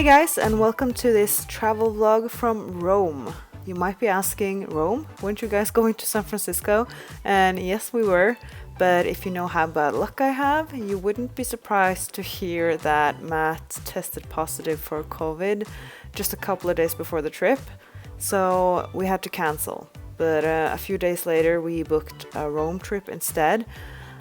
Hey guys, and welcome to this travel vlog from Rome. You might be asking, Rome? Weren't you guys going to San Francisco? And yes, we were. But if you know how bad luck I have, you wouldn't be surprised to hear that Matt tested positive for COVID just a couple of days before the trip. So we had to cancel. But a few days later, we booked a Rome trip instead.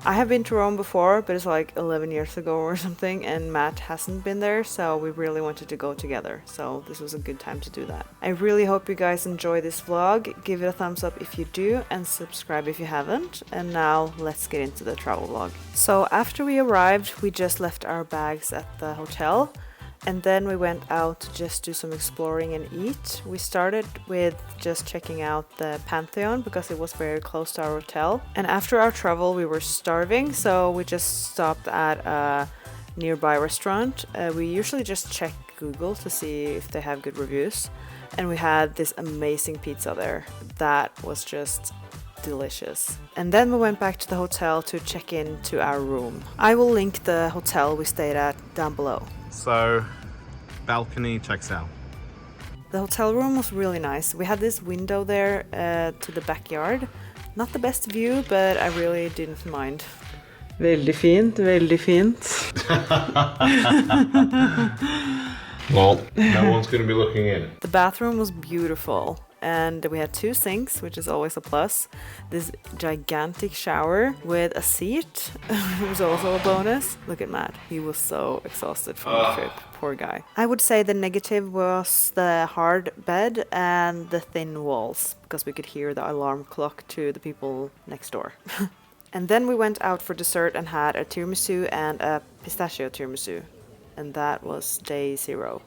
I have been to Rome before, but it's like 11 years ago or something, and Matt hasn't been there, so we really wanted to go together. So this was a good time to do that. I really hope you guys enjoy this vlog. Give it a thumbs up if you do, and subscribe if you haven't. And now let's get into the travel vlog. So after we arrived, we just left our bags at the hotel. And then we went out to just do some exploring and eat. We started with just checking out the Pantheon because it was very close to our hotel. And after our travel, we were starving, so we just stopped at a nearby restaurant. We usually just check Google to see if they have good reviews. And we had this amazing pizza there. That was just delicious. And then we went back to the hotel to check in to our room. I will link the hotel we stayed at down below. So, balcony checks out. The hotel room was really nice. We had this window there to the backyard. Not the best view, but I really didn't mind. Veldig fint, veldig fint. Well, no one's going to be looking in. The bathroom was beautiful. And we had 2 sinks, which is always a plus. This gigantic shower with a seat was also a bonus. Look at Matt. He was so exhausted from the trip. Poor guy. I would say the negative was the hard bed and the thin walls, because we could hear the alarm clock to the people next door. And then we went out for dessert and had a tiramisu and a pistachio tiramisu. And that was day 0.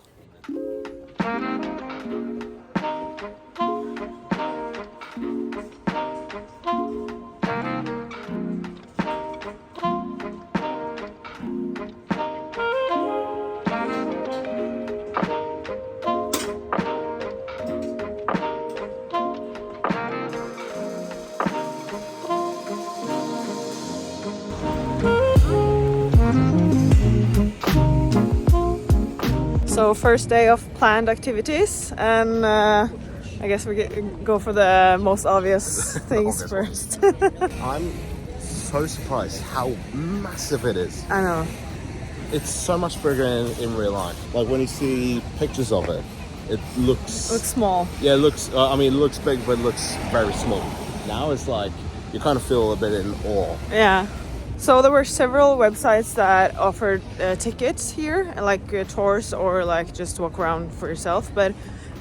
So first day of planned activities, and I guess we go for the most obvious things first. I'm so surprised how massive it is. I know. It's so much bigger in real life. Like when you see pictures of it, it looks Small. Yeah, it looks. It looks big, but it looks very small. Now it's like you kind of feel a bit in awe. Yeah. So there were several websites that offered tickets here, like tours or like just walk around for yourself. But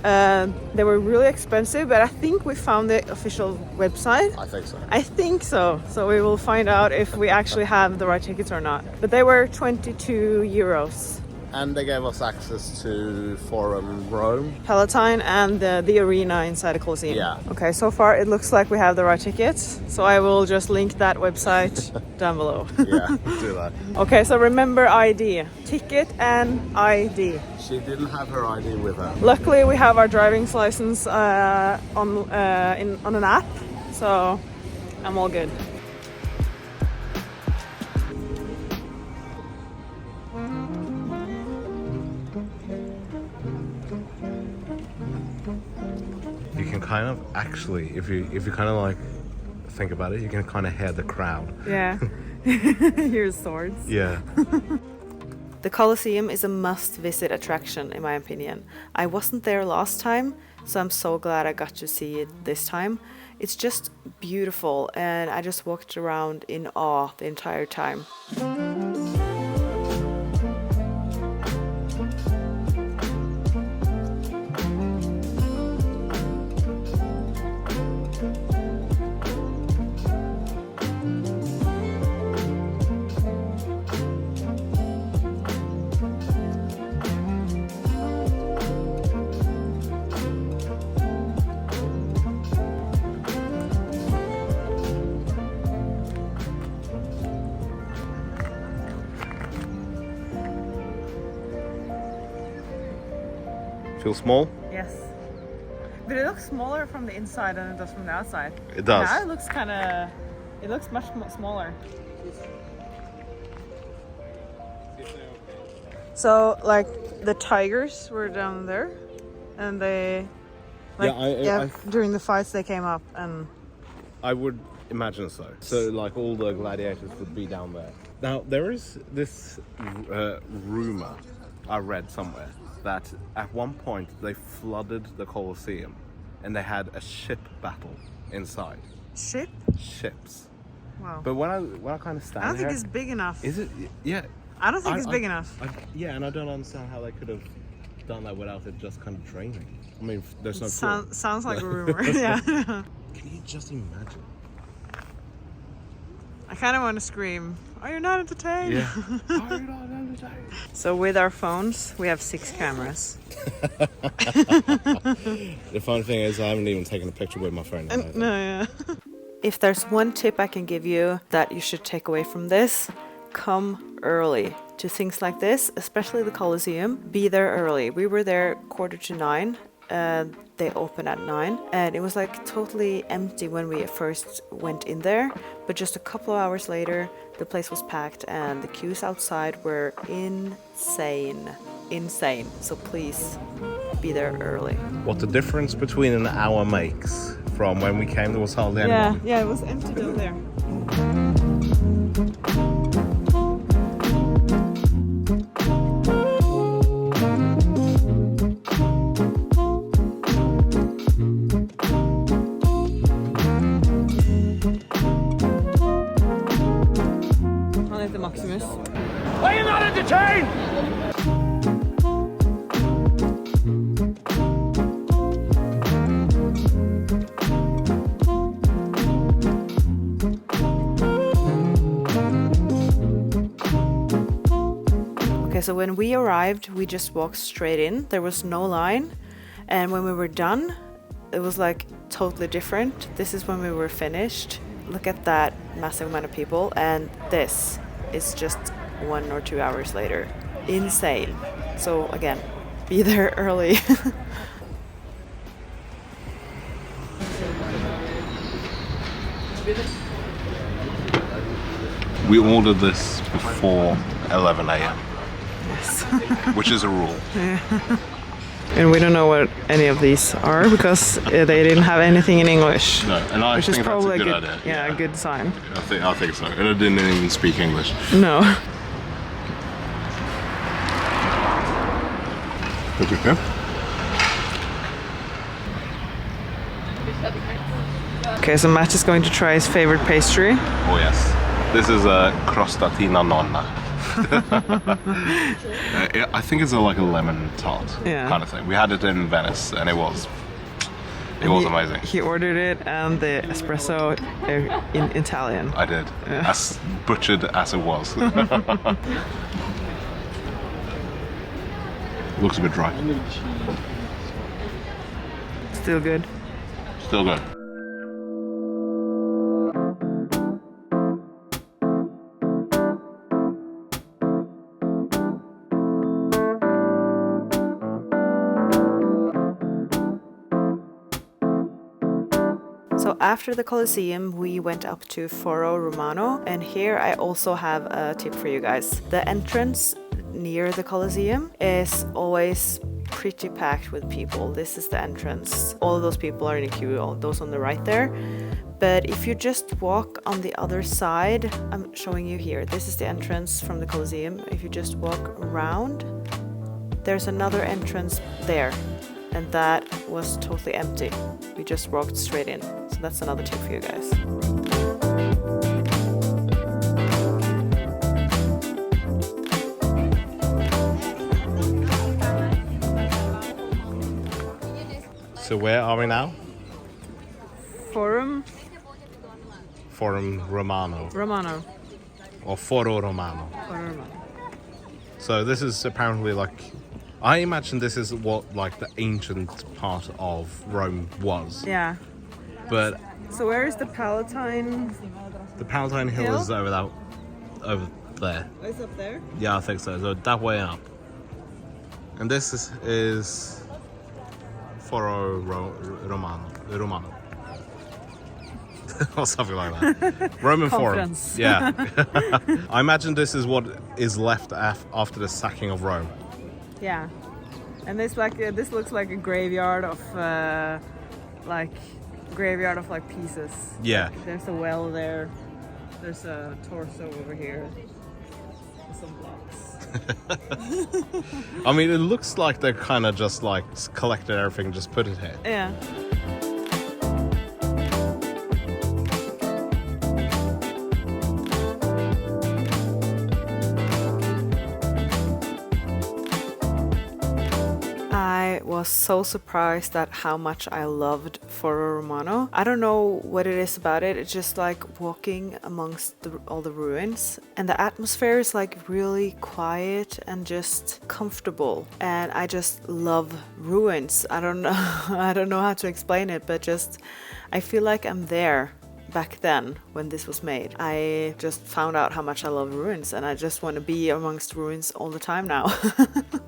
they were really expensive. But I think we found the official website. I think so. I think so. So we will find out if we actually have the right tickets or not. But they were 22 euros. And they gave us access to Foro Rome. Palatine and the arena inside the Colosseum. Yeah. Okay, so far it looks like we have the right tickets. So I will just link that website down below. Yeah, do that. Okay, so remember ID. Ticket and ID. She didn't have her ID with her. Luckily we have our driving license on an app. So I'm all good. You can kind of actually, if you kind of like think about it, you can kind of hear the crowd. Yeah. Here's swords. Yeah. The Colosseum is a must-visit attraction, in my opinion. I wasn't there last time, so I'm so glad I got to see it this time. It's just beautiful, and I just walked around in awe the entire time. Feel small? Yes. But it looks smaller from the inside than it does from the outside. It does. Now it looks much smaller. So like the tigers were down there, and they, like, I during the fights they came up, and I would imagine so. So like all the gladiators would be down there. Now there is this rumor I read somewhere that at one point they flooded the Colosseum, and they had a ship battle inside. Ships. Wow. But when I kind of stand I don't here, think it's big enough. Is it? Yeah. I don't think it's big enough. Yeah, and I don't understand how they could have done that without it just kind of draining. I mean, there's no Sounds like a rumor. Yeah. Can you just imagine? I kind of want to scream, "Are you not entertained?" Yeah. Are you not entertained? So with our phones, we have 6 cameras. The funny thing is, I haven't even taken a picture with my phone. No, yeah. If there's one tip I can give you that you should take away from this, come early to things like this, especially the Colosseum. Be there early. We were there 9:15. They open at 9, and it was like totally empty when we first went in there, but just a couple of hours later the place was packed and the queues outside were insane. So please be there early. What the difference between an hour makes from when we came, there was hardly anyone. Yeah, it was empty down there. Maximus. Are you not entertained? Okay, so when we arrived, we just walked straight in. There was no line. And when we were done, it was like totally different. This is when we were finished. Look at that massive amount of people. And this is just 1 or 2 hours later. Insane. So again, be there early. We ordered this before 11 a.m. Yes. Which is a rule. Yeah. And we don't know what any of these are because they didn't have anything in English. No, and I which think is probably that's a good idea. Yeah, a good sign. I think so. And it didn't even speak English. No. Did okay? Okay, so Matt is going to try his favorite pastry. Oh yes. This is a crostatina nonna. I think it's like a lemon tart kind of thing. We had it in Venice, and it was amazing. He ordered it and the espresso in Italian. I did, as butchered as it was. Looks a bit dry. Still good. Still good. So after the Colosseum, we went up to Foro, Romano, and here I also have a tip for you guys. The entrance near the Colosseum is always pretty packed with people. This is the entrance. All of those people are in a queue, all those on the right there. But if you just walk on the other side, I'm showing you here. This is the entrance from the Colosseum. If you just walk around, there's another entrance there. And that was totally empty. We just walked straight in. So that's another tip for you guys. So where are we now? Forum Romano. Romano. Or Foro Romano. Foro Romano. So this is apparently like, I imagine this is what like the ancient part of Rome was. Yeah. But so where is the Palatine? The Palatine Hill is over there. Oh, it's up there? Yeah, I think so. So that way up. And this is Foro Romano. Or something like that. Roman Forum. Yeah. I imagine this is what is left after the sacking of Rome. Yeah. And this this looks like a graveyard of like pieces. Yeah. Like, there's a well there. There's a torso over here. Some blocks. I mean, it looks like they kind of just like collected everything, and just put it here. Yeah. I was so surprised at how much I loved Foro Romano. I don't know what it is about it. It's just like walking amongst all the ruins, and the atmosphere is like really quiet and just comfortable. And I just love ruins. I don't know. I don't know how to explain it, but just I feel like I'm there. Back then, when this was made, I just found out how much I love ruins, and I just want to be amongst ruins all the time now.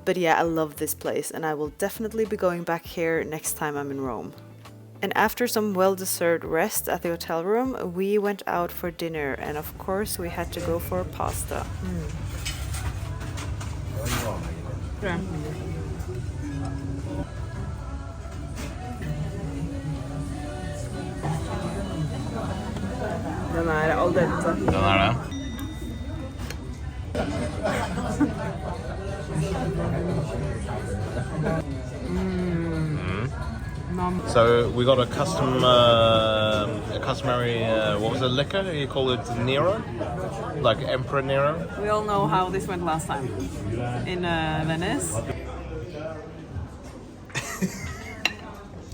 But yeah, I love this place, and I will definitely be going back here next time I'm in Rome. And after some well-deserved rest at the hotel room, we went out for dinner, and of course we had to go for pasta. Yeah. Den al dente. Den det. So we got a customary, what was it, liquor? You call it Nero? Like Emperor Nero? We all know how this went last time in Venice.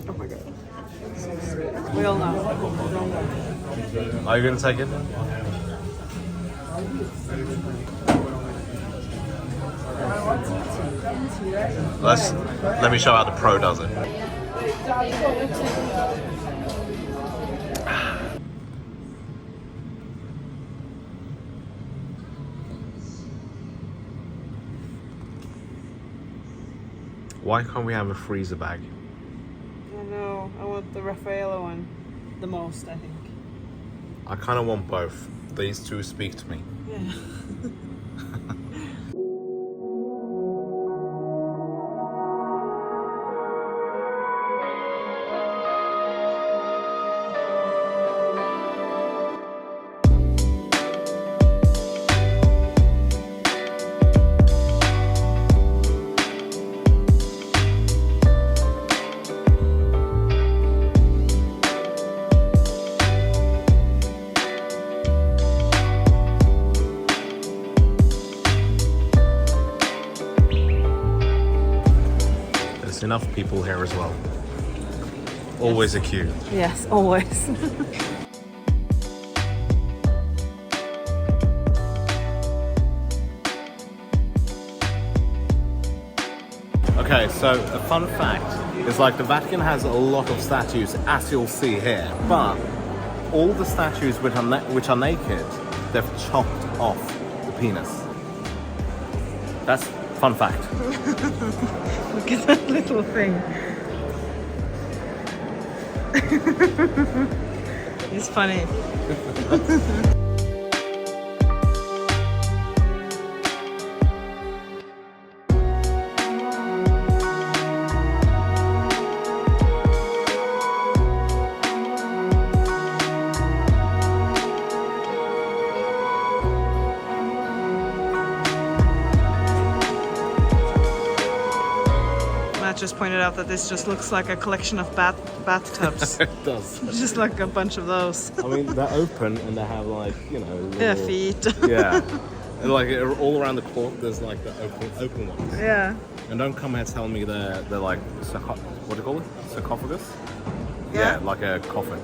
Oh my god. We all know. Are you going to take it? Let me show how the pro does it. Why can't we have a freezer bag? I know. I want the Raffaello one the most, I think. I kind of want both. These two speak to me. Yeah. Enough people here as well. Always a queue. Yes, always. Okay, so a fun fact is like the Vatican has a lot of statues, as you'll see here, but all the statues which are naked, they've chopped off the penis. That's fun fact. Look at that little thing. It's funny. Just pointed out that this just looks like a collection of bathtubs. It does. Just like a bunch of those. I mean, they're open and they have like, you know, little, yeah, feet. Yeah. And like all around the court, there's like the open ones. Yeah. And don't come here telling me they're like what do you call it? Sarcophagus? Yeah. Yeah, like a coffin.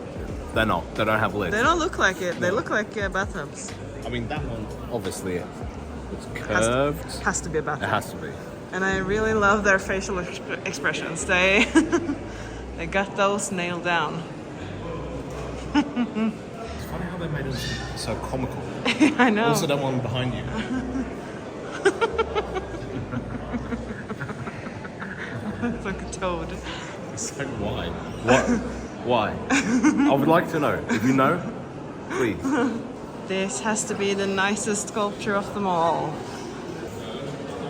They're not. They don't have lids. They don't look like it. They look like bathtubs. I mean, that one obviously it's curved. Has to be a bathtub. It has to be. And I really love their facial expressions. They they got those nailed down. It's funny how they made it so comical. I know. Also, that one behind you. It's like a toad. So why? What? Why? I would like to know. If you know, please. This has to be the nicest sculpture of them all.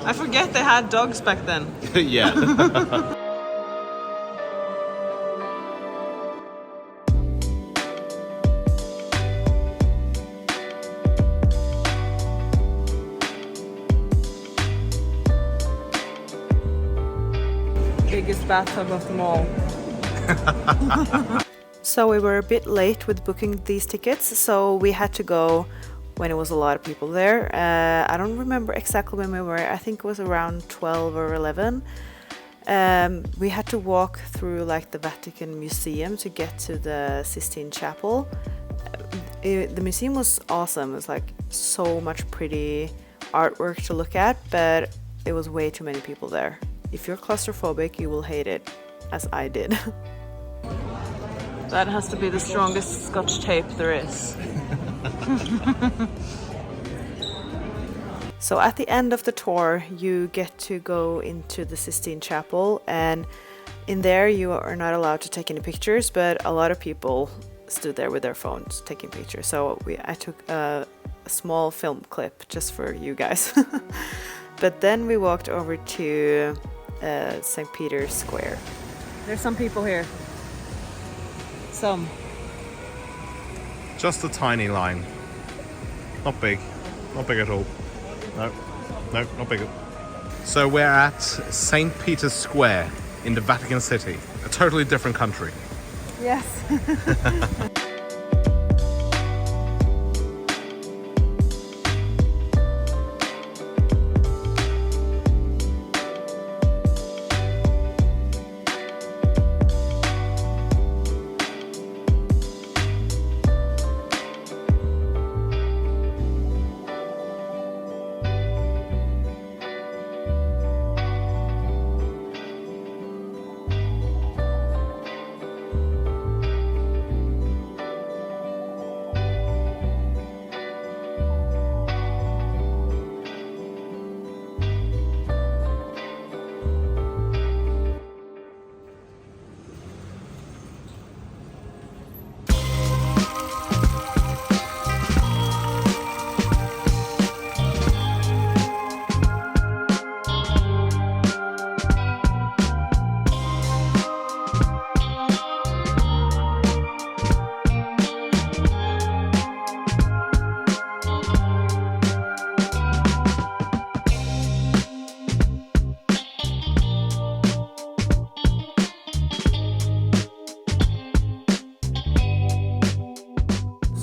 I forget they had dogs back then. Yeah. Biggest bathtub of them all. So we were a bit late with booking these tickets, so we had to go when it was a lot of people there. I don't remember exactly when we were. I think it was around 12 or 11. We had to walk through like the Vatican Museum to get to the Sistine Chapel. The museum was awesome. It was like so much pretty artwork to look at, but it was way too many people there. If you're claustrophobic, you will hate it, as I did. That has to be the strongest Scotch tape there is. So at the end of the tour, you get to go into the Sistine Chapel, and in there you are not allowed to take any pictures, but a lot of people stood there with their phones taking pictures. So I took a small film clip just for you guys. But then we walked over to St. Peter's Square. There's some people here. Some. Just a tiny line. Not big. Not big at all. No, not big. So we're at St. Peter's Square in the Vatican City. A totally different country. Yes.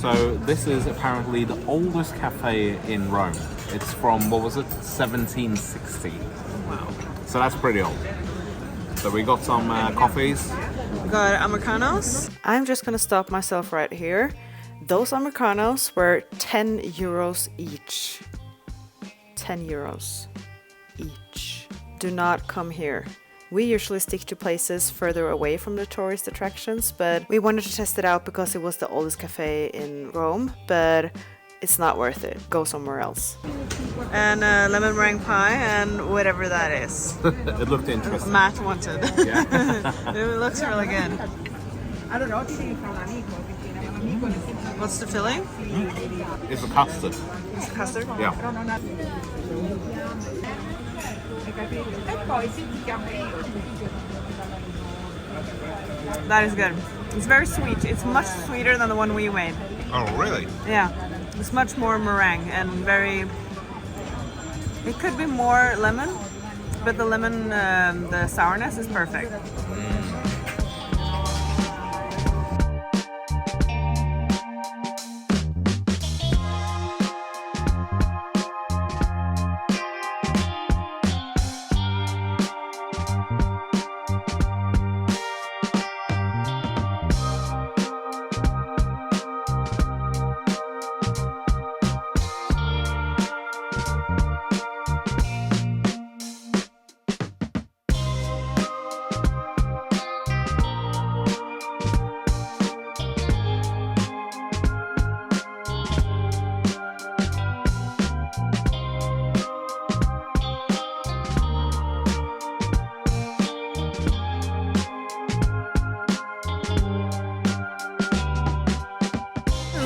So this is apparently the oldest cafe in Rome. It's from, what was it, 1760. Wow. So that's pretty old. So we got some coffees. Got Americanos. I'm just gonna stop myself right here. Those Americanos were 10 euros each. 10 euros each. Do not come here. We usually stick to places further away from the tourist attractions, but we wanted to test it out because it was the oldest cafe in Rome, but it's not worth it. Go somewhere else. And lemon meringue pie and whatever that is. It looked interesting. Matt wanted. Yeah. It looks really good. What's the filling? It's a custard. It's custard? Yeah. That is good. It's very sweet. It's much sweeter than the one we made. Oh, really? Yeah. It's much more meringue and very... It could be more lemon, but the lemon, the sourness is perfect.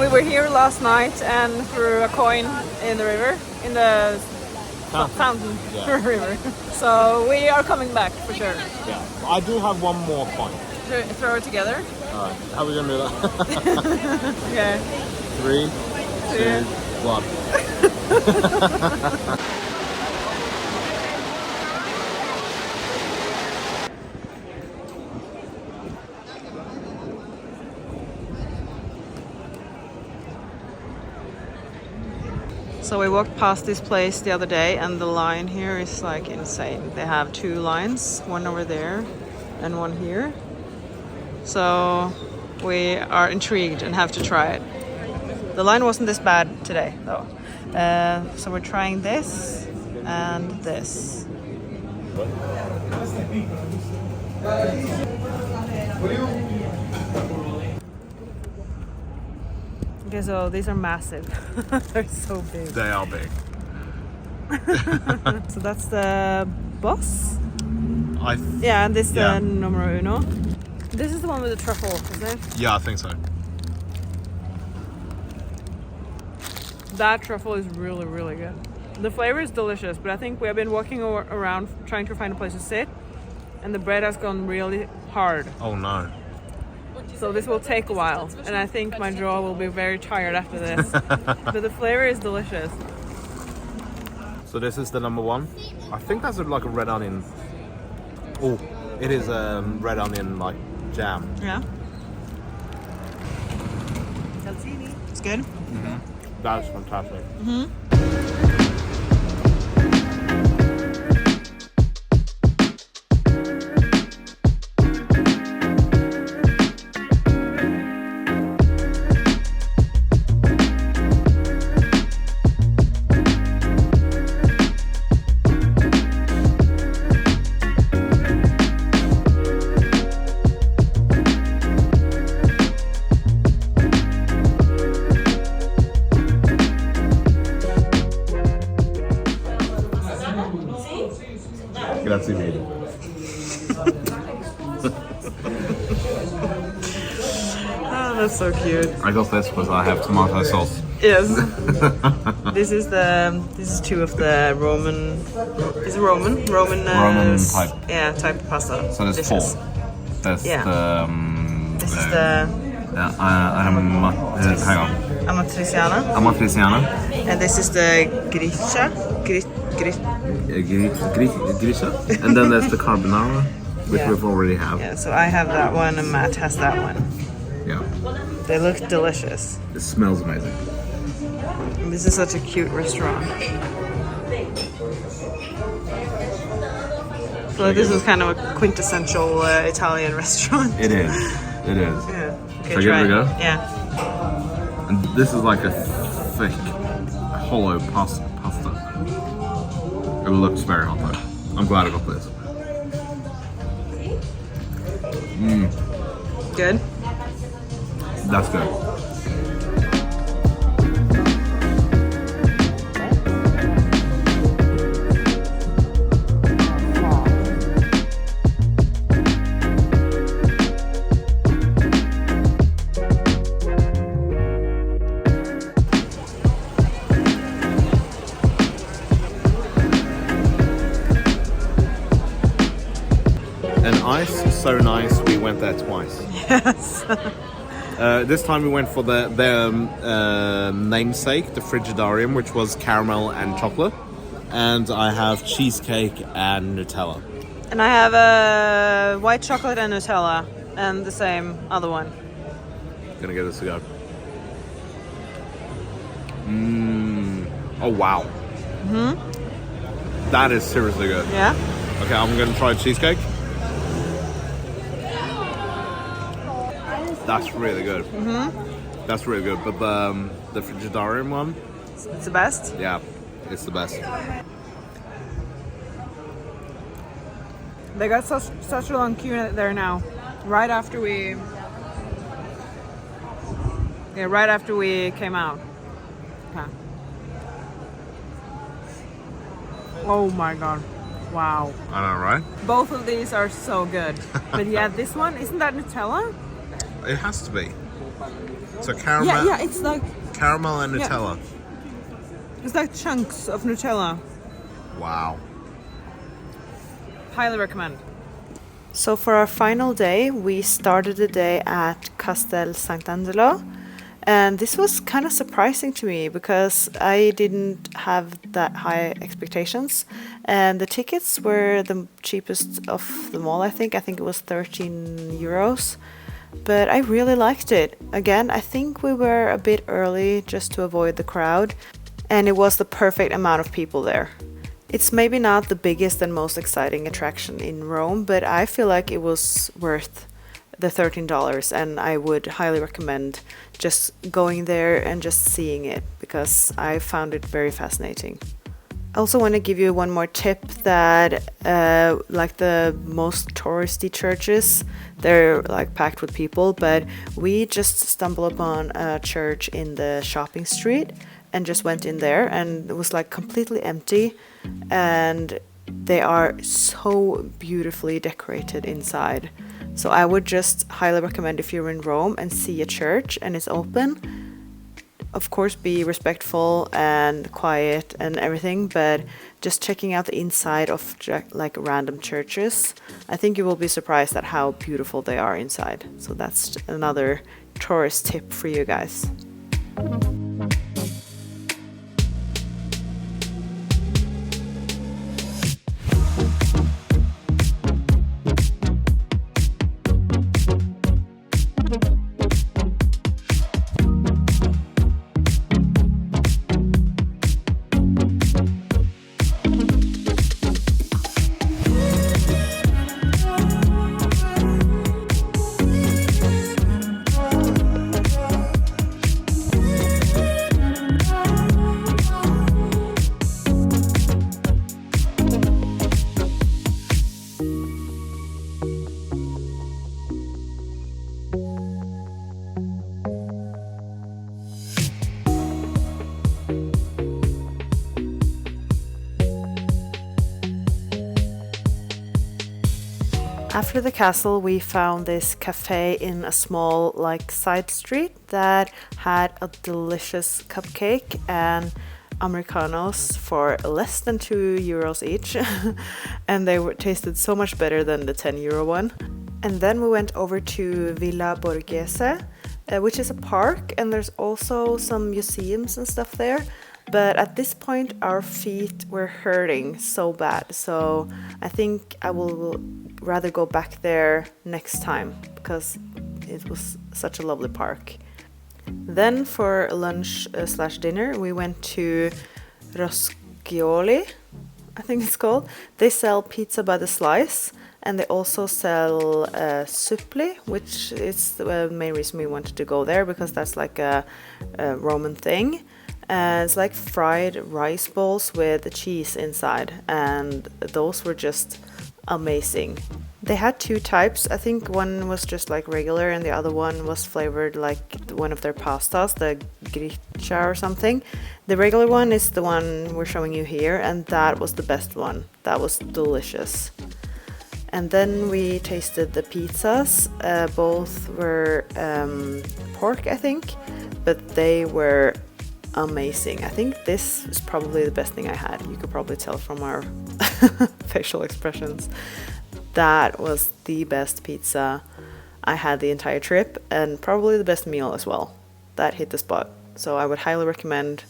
We were here last night and threw a coin in the river, in the Fountain. Yeah. River. So we are coming back for sure. Yeah. I do have one more point. Throw it together. Alright, how are we gonna do that? Okay. 3, 2, 1. So we walked past this place the other day and the line here is like insane. They have 2 lines, one over there and one here. So we are intrigued and have to try it. The line wasn't this bad today though. So we're trying this and this. Okay, so these are massive. They're so big. They are big. So that's the boss. I Yeah, and this Yeah. the numero uno. This is the one with the truffle, isn't it? Yeah, I think so. That truffle is really, really good. The flavor is delicious, but I think we have been walking around trying to find a place to sit, and the bread has gone really hard. Oh no. So this will take a while, and I think my jaw will be very tired after this. But the flavor is delicious. So this is the number 1. I think that's like a red onion. Oh, it is red onion like jam. Yeah. It's good. That's fantastic. Grazie mille. Oh, that's so cute. I got this because I have tomato sauce. Yes. This is 2 of the Roman. Is it Roman? Roman type. Yeah, type of pasta. So there's dishes. 4. There's Yeah. the This is the hang on. amatriciana, Amatriciana. and this is the grisha. Grisha. And then there's the carbonara, which Yeah. we've already have. Yeah, so I have that one and Matt has that one. Yeah. They look delicious. It smells amazing. And this is such a cute restaurant. So this is kind of a quintessential Italian restaurant. It is. It is. Yeah. Okay, Shall I give it a go? Yeah. And this is like a thick, hollow pasta. It looks very hot though. I'm glad I got this. Good. That's good. And ice, so nice. We went there twice. Yes. This time we went for their namesake, the Frigidarium, which was caramel and chocolate. And I have cheesecake and Nutella. And I have a white chocolate and Nutella, and the same other one. Gonna give this a go. Oh wow. That is seriously good. Yeah. Okay, I'm gonna try cheesecake. That's really good. That's really good. But the Frigidarium one, It's the best. yeah, it's the best. They got such a long queue there now. Right after we came out. Okay. Oh my god. Wow. I know, right? Both of these are so good. But yeah, this one, isn't that Nutella? It has to be. So caramel, Yeah, it's like caramel and Nutella. it's like chunks of Nutella. Wow. Highly recommend. So for our final day, we started the day at Castel Sant'Angelo. And this was kind of surprising to me because I didn't have that high expectations. And the tickets were the cheapest of them all, I think. I think it was 13 euros. But I really liked it. Again, I think we were a bit early just to avoid the crowd. And it was the perfect amount of people there. It's maybe not the biggest and most exciting attraction in Rome, but I feel like it was worth the $13, and I would highly recommend just going there and just seeing it because I found it very fascinating. I also want to give you one more tip that like the most touristy churches, they're like packed with people, but we just stumbled upon a church in the shopping street and just went in there, and it was like completely empty, and they are so beautifully decorated inside. So I would just highly recommend if you're in Rome and see a church and it's open, of course be respectful and quiet and everything, but just checking out the inside of like random churches, I think you will be surprised at how beautiful they are inside. So that's another tourist tip for you guys. After the castle, we found this cafe in a small like side street that had a delicious cupcake and Americanos for less than 2 euros each. And they tasted so much better than the 10 euro one. And then we went over to Villa Burghese, which is a park, and there's also some museums and stuff there. But at this point, our feet were hurting so bad. So I think I will rather go back there next time because it was such a lovely park. Then for lunch slash dinner, we went to Roscioli, I think it's called. They sell pizza by the slice, and they also sell suppli, which is the main reason we wanted to go there because that's like a Roman thing. It's like fried rice balls with cheese inside, and those were just amazing. They had two types. I think one was just like regular and the other one was flavored like one of their pastas, the gricia or something. The regular one is the one we're showing you here, and that was the best one. That was delicious. And then we tasted the pizzas. Both were pork, I think, but they were amazing. I think this is probably the best thing I had. You could probably tell from our facial expressions. That was the best pizza I had the entire trip, and probably the best meal as well. That hit the spot. So I would highly recommend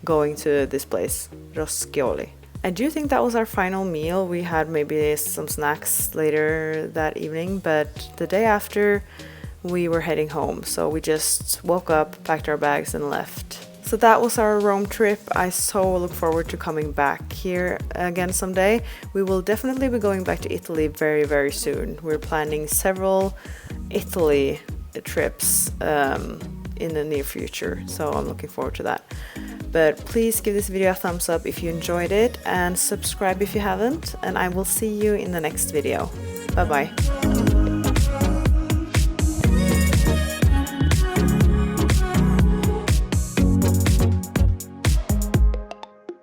going to this place, Roscioli. I do think that was our final meal. We had maybe some snacks later that evening, but the day after we were heading home. So we just woke up, packed our bags and left. So that was our Rome trip. I so look forward to coming back here again someday. We will definitely be going back to Italy very, very soon. We're planning several Italy trips in the near future, so I'm looking forward to that. But please give this video a thumbs up if you enjoyed it, and subscribe if you haven't, and I will see you in the next video. Bye bye.